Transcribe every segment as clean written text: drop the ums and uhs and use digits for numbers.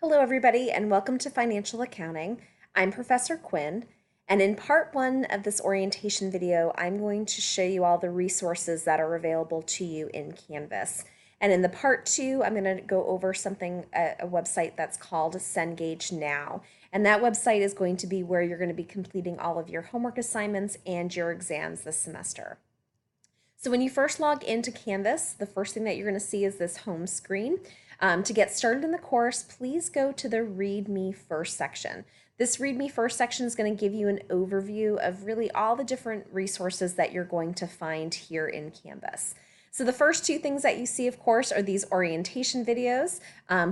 Hello, everybody, and welcome to Financial Accounting. I'm Professor Quinn, and in part one of this orientation video, I'm going to show you all the resources that are available to you in Canvas. And in the part two, I'm going to go over something, a website that's called Cengage Now. And that website is going to be where you're going to be completing all of your homework assignments and your exams this semester. So when you first log into Canvas, the first thing that you're going to see is this home screen. To get started in the course, please go to the Read Me First section. This Read Me First section is going to give you an overview of really all the different resources that you're going to find here in Canvas. So the first two things that you see, of course, are these orientation videos.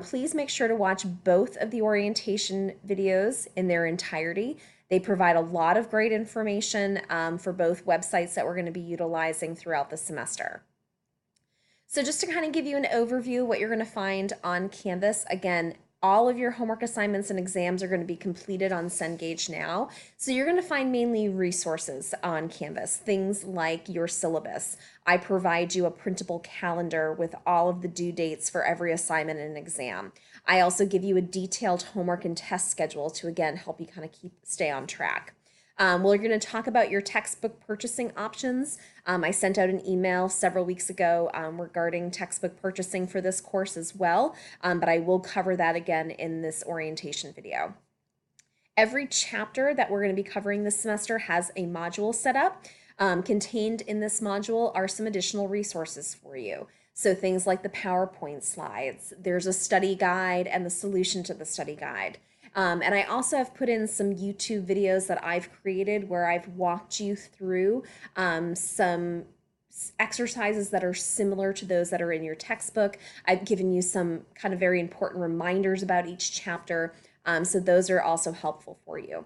Please make sure to watch both of the orientation videos in their entirety. They provide a lot of great information for both websites that we're going to be utilizing throughout the semester. So just to kind of give you an overview of what you're going to find on Canvas, again, all of your homework assignments and exams are going to be completed on Cengage Now. So you're going to find mainly resources on Canvas, things like your syllabus. I provide you a printable calendar with all of the due dates for every assignment and exam. I also give you a detailed homework and test schedule to, again, help you kind of stay on track. We're going to talk about your textbook purchasing options. I sent out an email several weeks ago regarding textbook purchasing for this course as well, but I will cover that again in this orientation video. Every chapter that we're going to be covering this semester has a module set up. Contained in this module are some additional resources for you. So things like the PowerPoint slides, there's a study guide and the solution to the study guide. And I also have put in some YouTube videos that I've created where I've walked you through some exercises that are similar to those that are in your textbook. I've given you some kind of very important reminders about each chapter, so those are also helpful for you.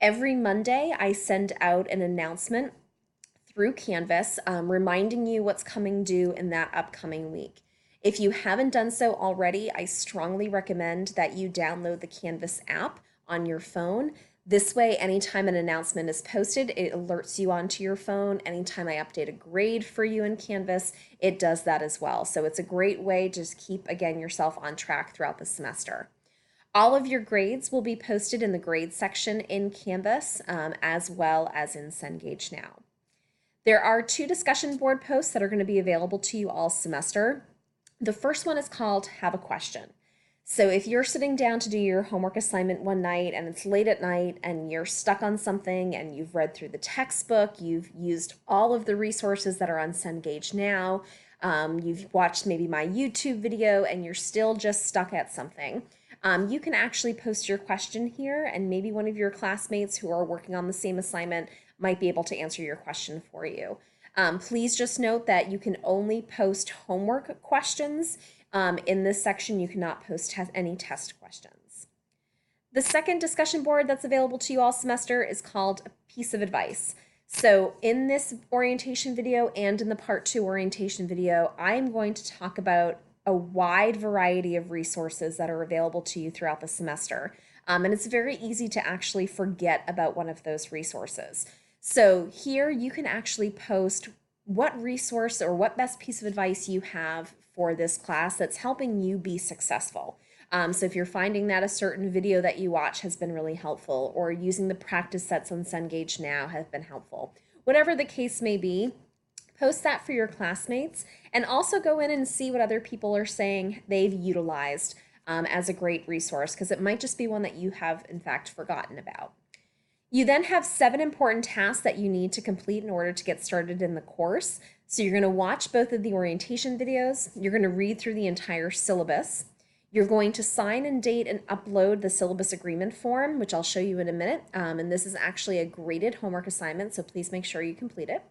Every Monday, I send out an announcement through Canvas reminding you what's coming due in that upcoming week. If you haven't done so already, I strongly recommend that you download the Canvas app on your phone. This way, anytime an announcement is posted, it alerts you onto your phone. Anytime I update a grade for you in Canvas, it does that as well. So it's a great way to just keep, again, yourself on track throughout the semester. All of your grades will be posted in the grade section in Canvas, as well as in Cengage Now. There are two discussion board posts that are going to be available to you all semester. The first one is called Have a Question. So if you're sitting down to do your homework assignment one night and it's late at night and you're stuck on something and you've read through the textbook, you've used all of the resources that are on Cengage Now, you've watched maybe my YouTube video and you're still just stuck at something, you can actually post your question here and maybe one of your classmates who are working on the same assignment might be able to answer your question for you. Please just note that you can only post homework questions. In this section, you cannot post any test questions. The second discussion board that's available to you all semester is called A Piece of Advice. So in this orientation video and in the part 2 orientation video, I'm going to talk about a wide variety of resources that are available to you throughout the semester. And it's very easy to actually forget about one of those resources. So here you can actually post what resource or what best piece of advice you have for this class that's helping you be successful. So if you're finding that a certain video that you watch has been really helpful, or using the practice sets on Cengage Now have been helpful, whatever the case may be, post that for your classmates and also go in and see what other people are saying they've utilized as a great resource, because it might just be one that you have in fact forgotten about. You then have 7 important tasks that you need to complete in order to get started in the course. So you're going to watch both of the orientation videos, you're going to read through the entire syllabus, you're going to sign and date and upload the Syllabus Agreement form, which I'll show you in a minute, and this is actually a graded homework assignment, so please make sure you complete it.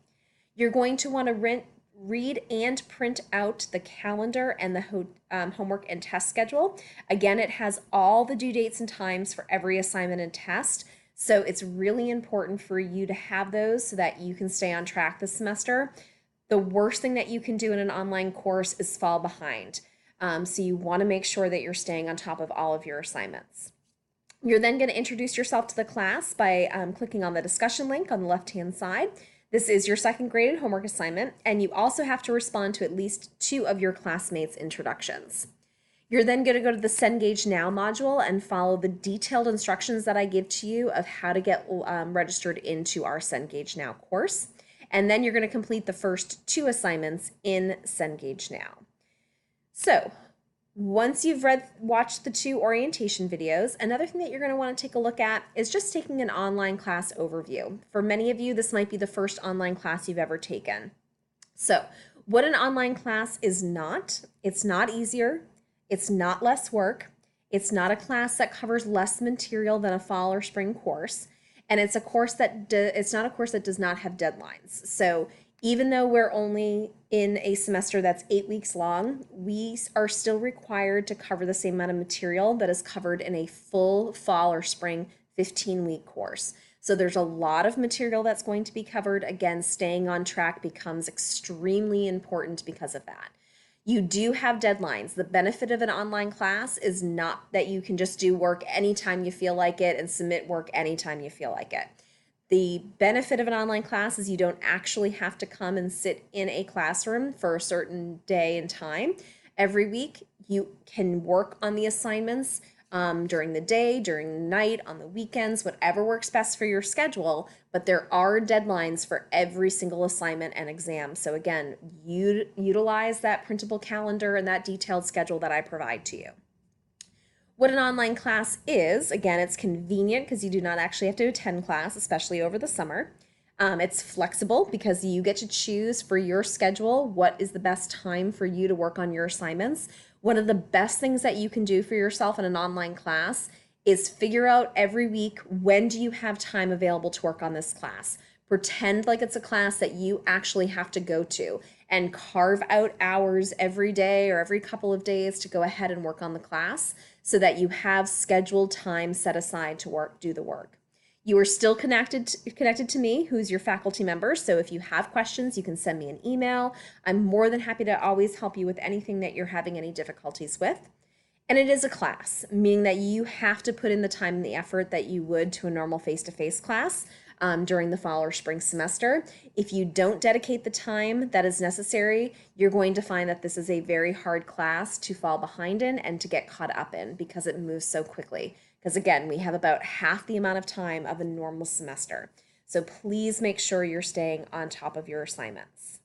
You're going to want to read and print out the calendar and the homework and test schedule. Again, it has all the due dates and times for every assignment and test. So it's really important for you to have those so that you can stay on track this semester. The worst thing that you can do in an online course is fall behind. So you want to make sure that you're staying on top of all of your assignments. You're then going to introduce yourself to the class by clicking on the discussion link on the left-hand side. This is your second graded homework assignment, and you also have to respond to at least 2 of your classmates' introductions. You're then going to go to the Cengage Now module and follow the detailed instructions that I give to you of how to get registered into our Cengage Now course. And then you're going to complete the first 2 assignments in Cengage Now. So once you've watched the 2 orientation videos, another thing that you're going to want to take a look at is just taking an online class overview. For many of you, this might be the first online class you've ever taken. So what an online class is not, it's not easier, it's not less work, it's not a class that covers less material than a fall or spring course, and it's a course that it's not a course that does not have deadlines. So even though we're only in a semester that's 8 weeks long, we are still required to cover the same amount of material that is covered in a full fall or spring 15-week course. So there's a lot of material that's going to be covered. Again, staying on track becomes extremely important because of that. You do have deadlines. The benefit of an online class is not that you can just do work anytime you feel like it and submit work anytime you feel like it. The benefit of an online class is you don't actually have to come and sit in a classroom for a certain day and time. Every week, you can work on the assignments during the day, during the night, on the weekends, whatever works best for your schedule, but there are deadlines for every single assignment and exam. So again, utilize that printable calendar and that detailed schedule that I provide to you. What an online class is, again, it's convenient because you do not actually have to attend class, especially over the summer. It's flexible because you get to choose for your schedule what is the best time for you to work on your assignments. One of the best things that you can do for yourself in an online class is figure out every week, when do you have time available to work on this class? Pretend like it's a class that you actually have to go to and carve out hours every day or every couple of days to go ahead and work on the class so that you have scheduled time set aside to do the work. You are still connected to me, who's your faculty member, so if you have questions, you can send me an email. I'm more than happy to always help you with anything that you're having any difficulties with. And it is a class, meaning that you have to put in the time and the effort that you would to a normal face-to-face class during the fall or spring semester. If you don't dedicate the time that is necessary, you're going to find that this is a very hard class to fall behind in and to get caught up in because it moves so quickly. Because again, we have about half the amount of time of a normal semester. So please make sure you're staying on top of your assignments.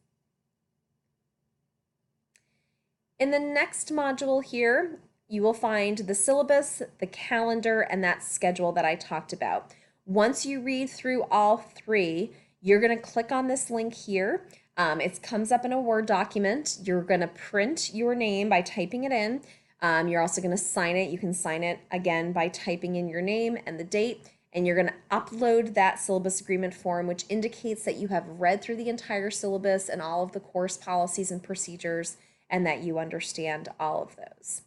In the next module here, you will find the syllabus, the calendar, and that schedule that I talked about. Once you read through all 3, you're going to click on this link here. It comes up in a Word document. You're going to print your name by typing it in. You're also going to sign it. You can sign it again by typing in your name and the date, and you're going to upload that syllabus agreement form, which indicates that you have read through the entire syllabus and all of the course policies and procedures, and that you understand all of those.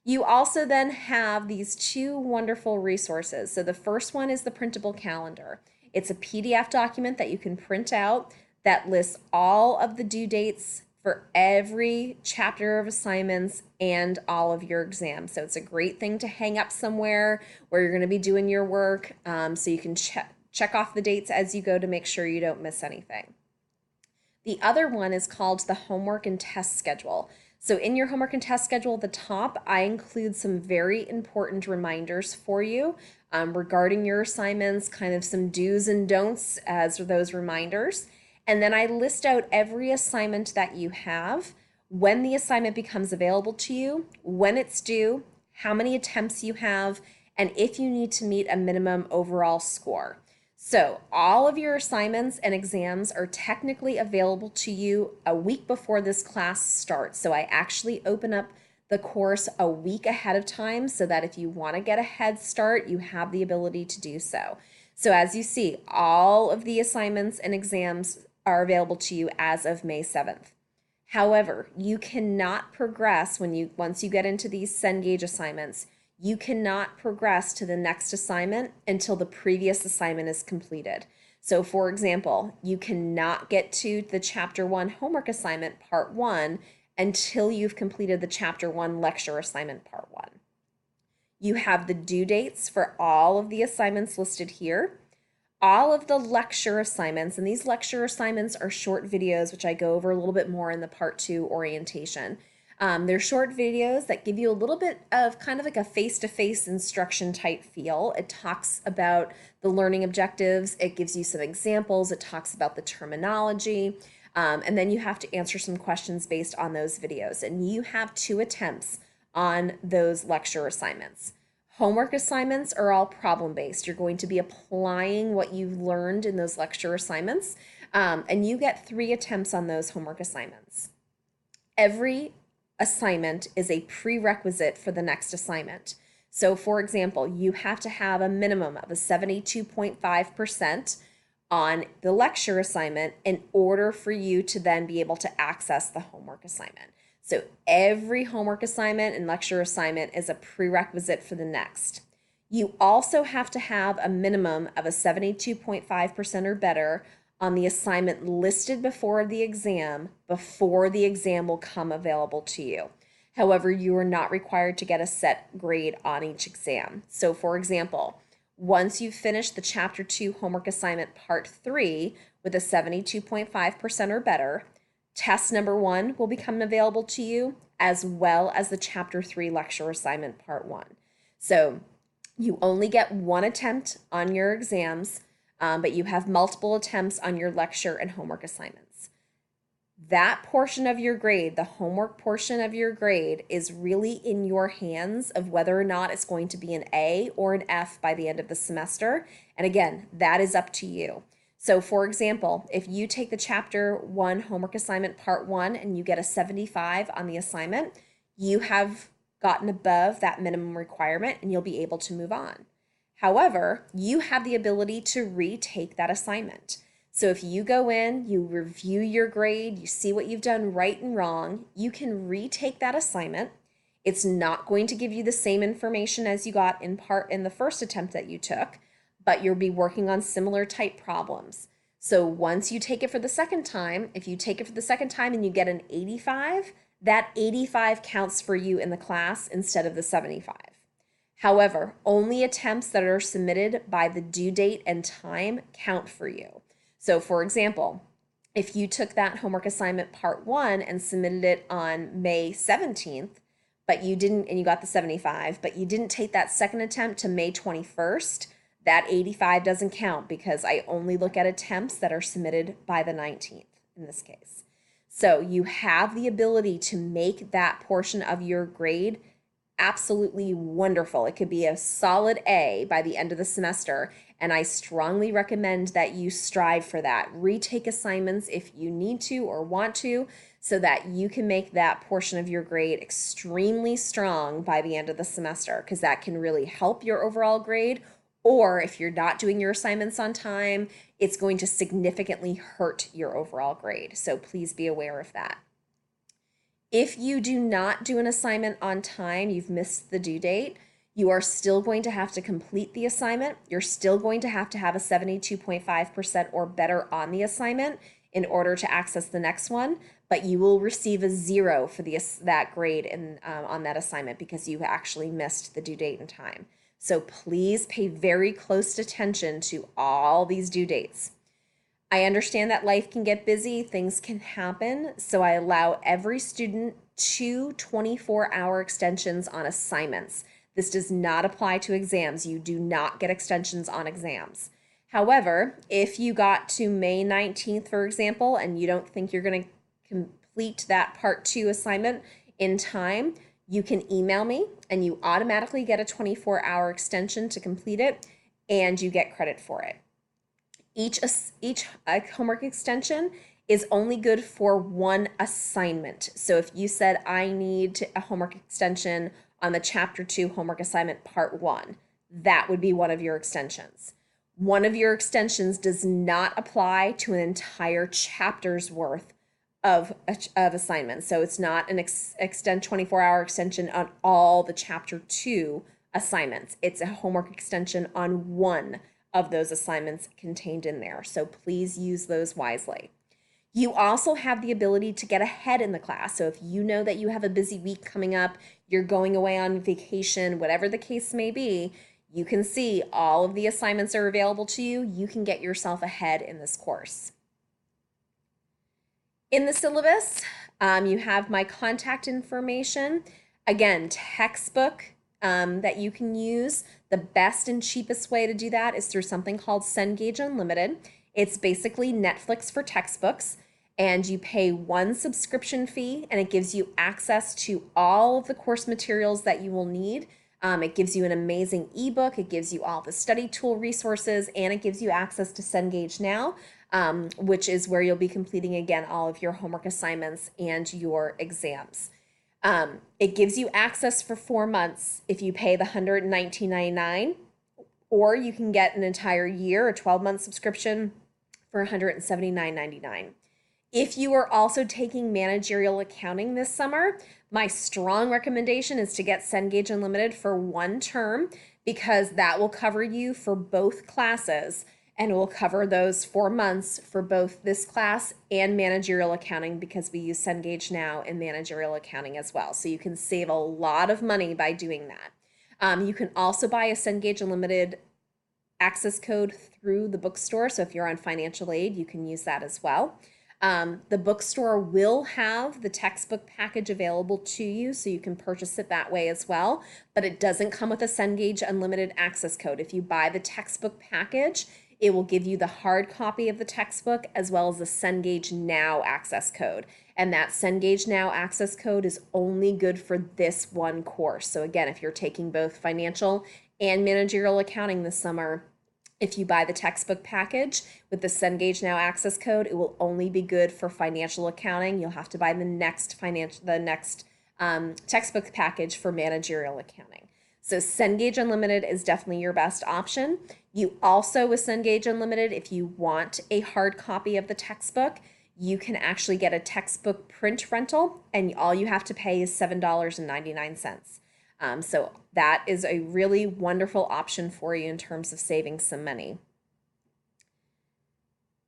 You also then have these 2 wonderful resources. So the first one is the Printable Calendar. It's a PDF document that you can print out that lists all of the due dates for every chapter of assignments and all of your exams. So it's a great thing to hang up somewhere where you're going to be doing your work, so you can check off the dates as you go to make sure you don't miss anything. The other one is called the Homework and Test Schedule. So in your homework and test schedule at the top, I include some very important reminders for you regarding your assignments, kind of some do's and don'ts as those reminders. And then I list out every assignment that you have, when the assignment becomes available to you, when it's due, how many attempts you have, and if you need to meet a minimum overall score. So all of your assignments and exams are technically available to you a week before this class starts. So I actually open up the course a week ahead of time so that if you want to get a head start, you have the ability to do so. So as you see, all of the assignments and exams are available to you as of May 7th. However, you cannot progress once you get into these Cengage assignments. You cannot progress to the next assignment until the previous assignment is completed. So for example, you cannot get to the Chapter 1 homework assignment Part 1 until you've completed the Chapter 1 lecture assignment Part 1. You have the due dates for all of the assignments listed here. All of the lecture assignments, and these lecture assignments are short videos, which I go over a little bit more in the Part 2 orientation. They're short videos that give you a little bit of kind of like a face-to-face instruction type feel. It talks about the learning objectives, it gives you some examples, it talks about the terminology, and then you have to answer some questions based on those videos. And you have 2 attempts on those lecture assignments. Homework assignments are all problem-based. You're going to be applying what you've learned in those lecture assignments, and you get 3 attempts on those homework assignments. Every assignment is a prerequisite for the next assignment. So for example, you have to have a minimum of a 72.5% on the lecture assignment in order for you to then be able to access the homework assignment. So every homework assignment and lecture assignment is a prerequisite for the next. You also have to have a minimum of a 72.5% or better on the assignment listed before the exam will come available to you. However, you are not required to get a set grade on each exam. So for example, once you've finished the Chapter 2 homework assignment Part 3 with a 72.5% or better, test number 1 will become available to you, as well as the Chapter 3 lecture assignment Part 1. So you only get 1 attempt on your exams, but you have multiple attempts on your lecture and homework assignments. That portion of your grade, the homework portion of your grade, is really in your hands of whether or not it's going to be an A or an F by the end of the semester. And again, that is up to you. So for example, if you take the Chapter 1 homework assignment Part 1 and you get a 75 on the assignment, you have gotten above that minimum requirement and you'll be able to move on. However, you have the ability to retake that assignment. So if you go in, you review your grade, you see what you've done right and wrong, you can retake that assignment. It's not going to give you the same information as you got in the first attempt that you took, but you'll be working on similar type problems. So once you take it for the second time, if you take it for the second time and you get an 85, that 85 counts for you in the class instead of the 75. However, only attempts that are submitted by the due date and time count for you. So for example, if you took that homework assignment Part 1 and submitted it on May 17th, but you didn't, and you got the 75, but you didn't take that second attempt to May 21st, that 85 doesn't count because I only look at attempts that are submitted by the 19th in this case. So you have the ability to make that portion of your grade absolutely wonderful. It could be a solid A by the end of the semester, and I strongly recommend that you strive for that. Retake assignments if you need to or want to, so that you can make that portion of your grade extremely strong by the end of the semester, because that can really help your overall grade. Or if you're not doing your assignments on time, it's going to significantly hurt your overall grade. So please be aware of that. If you do not do an assignment on time, you've missed the due date, you are still going to have to complete the assignment. You're still going to have a 72.5% or better on the assignment in order to access the next one, but you will receive a 0 for that grade on that assignment because you actually missed the due date and time. So please pay very close attention to all these due dates. I understand that life can get busy, things can happen, so I allow every student 2 24-hour extensions on assignments. This does not apply to exams. You do not get extensions on exams. However, if you got to May 19th, for example, and you don't think you're going to complete that Part 2 assignment in time, you can email me and you automatically get a 24-hour extension to complete it, and you get credit for it. Each homework extension is only good for 1 assignment. So if you said, I need a homework extension on the Chapter 2 homework assignment Part 1, that would be one of your extensions. One of your extensions does not apply to an entire chapter's worth of assignments. So it's not an 24-hour extension on all the Chapter 2 assignments. It's a homework extension on 1 of those assignments contained in there. So please use those wisely. You also have the ability to get ahead in the class. So if you know that you have a busy week coming up, you're going away on vacation, whatever the case may be, you can see all of the assignments are available to you. You can get yourself ahead in this course. In the syllabus, you have my contact information. Again, textbook that you can use. The best and cheapest way to do that is through something called Cengage Unlimited. It's basically Netflix for textbooks, and you pay one subscription fee, and it gives you access to all of the course materials that you will need. It gives you an amazing ebook, it gives you all the study tool resources, and it gives you access to Cengage Now, which is where you'll be completing again all of your homework assignments and your exams. It gives you access for 4 months if you pay the $119.99, or you can get an entire year, a 12-month subscription for $179.99. If you are also taking managerial accounting this summer, my strong recommendation is to get Cengage Unlimited for 1 term, because that will cover you for both classes and will cover those 4 months for both this class and managerial accounting, because we use Cengage Now in managerial accounting as well. So you can save a lot of money by doing that. You can also buy a Cengage Unlimited access code through the bookstore. So if you're on financial aid, you can use that as well. The bookstore will have the textbook package available to you, so you can purchase it that way as well, but it doesn't come with a Cengage Unlimited access code. If you buy the textbook package, it will give you the hard copy of the textbook as well as the Cengage Now access code. And that Cengage Now access code is only good for this one course. So again, if you're taking both financial and managerial accounting this summer, if you buy the textbook package with the Cengage Now access code, it will only be good for financial accounting. You'll have to buy the next textbook package for managerial accounting. So Cengage Unlimited is definitely your best option. You also, with Cengage Unlimited, if you want a hard copy of the textbook, you can actually get a textbook print rental, and all you have to pay is $7.99. So that is a really wonderful option for you in terms of saving some money.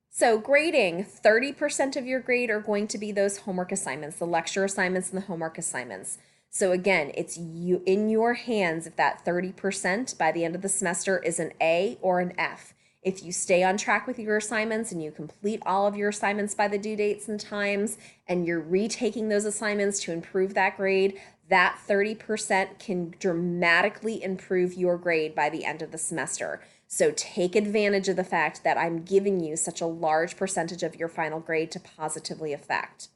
So grading, 30% of your grade are going to be those homework assignments, the lecture assignments and the homework assignments. So again, it's in your hands if that 30% by the end of the semester is an A or an F. If you stay on track with your assignments and you complete all of your assignments by the due dates and times, and you're retaking those assignments to improve that grade, that 30% can dramatically improve your grade by the end of the semester. So take advantage of the fact that I'm giving you such a large percentage of your final grade to positively affect.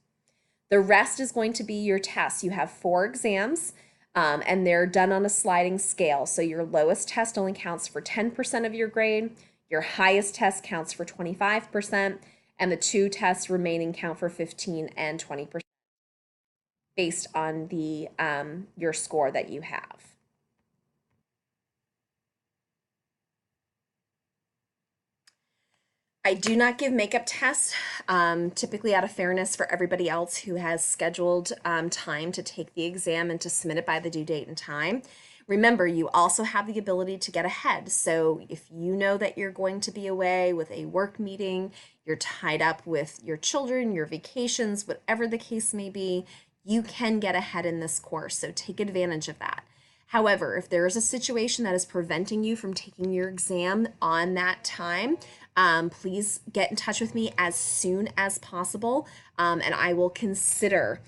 The rest is going to be your tests. You have 4 exams, and they're done on a sliding scale. So your lowest test only counts for 10% of your grade, your highest test counts for 25%, and the 2 tests remaining count for 15 and 20% based on the your score that you have. I do not give makeup tests, typically out of fairness for everybody else who has scheduled time to take the exam and to submit it by the due date and time. Remember, you also have the ability to get ahead. So if you know that you're going to be away with a work meeting, you're tied up with your children, your vacations, whatever the case may be, you can get ahead in this course. So take advantage of that. However, if there is a situation that is preventing you from taking your exam on that time, please get in touch with me as soon as possible, and I will consider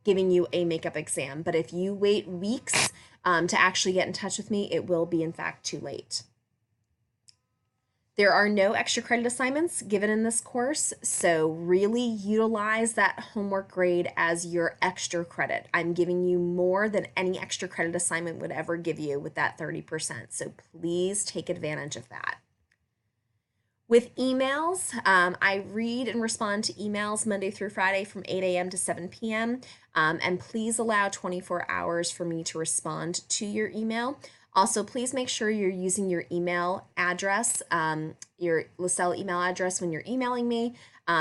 giving you a makeup exam. But if you wait weeks to actually get in touch with me, it will be in fact too late. There are no extra credit assignments given in this course, so really utilize that homework grade as your extra credit. I'm giving you more than any extra credit assignment would ever give you with that 30%, so please take advantage of that. With emails, I read and respond to emails Monday through Friday from 8 a.m. to 7 p.m. And please allow 24 hours for me to respond to your email. Also, please make sure you're using your email address, your LaSalle email address when you're emailing me,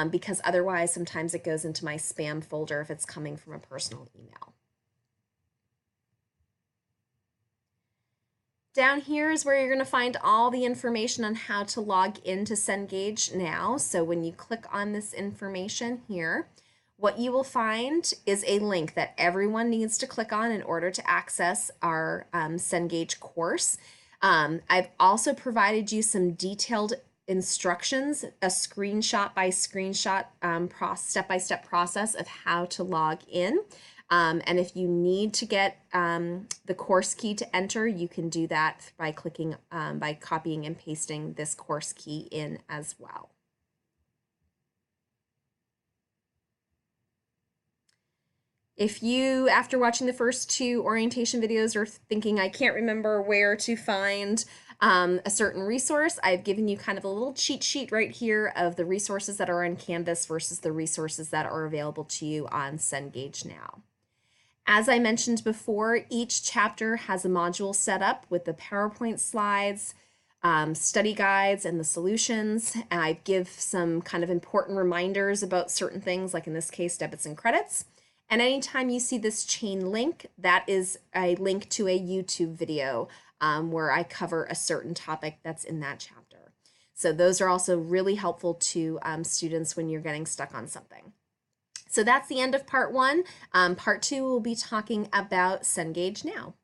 because otherwise sometimes it goes into my spam folder if it's coming from a personal email. Down here is where you're going to find all the information on how to log into Cengage Now. So when you click on this information here, what you will find is a link that everyone needs to click on in order to access our Cengage course. I've also provided you some detailed instructions, a screenshot by screenshot step-by-step process of how to log in. And if you need to get the course key to enter, you can do that by by copying and pasting this course key in as well. If you, after watching the first two orientation videos, are thinking, I can't remember where to find a certain resource, I've given you kind of a little cheat sheet right here of the resources that are on Canvas versus the resources that are available to you on Cengage Now. As I mentioned before, each chapter has a module set up with the PowerPoint slides, study guides, and the solutions. And I give some kind of important reminders about certain things, like in this case, debits and credits. And anytime you see this chain link, that is a link to a YouTube video where I cover a certain topic that's in that chapter. So those are also really helpful to students when you're getting stuck on something. So that's the end of part one. Part two, we'll be talking about Cengage Now.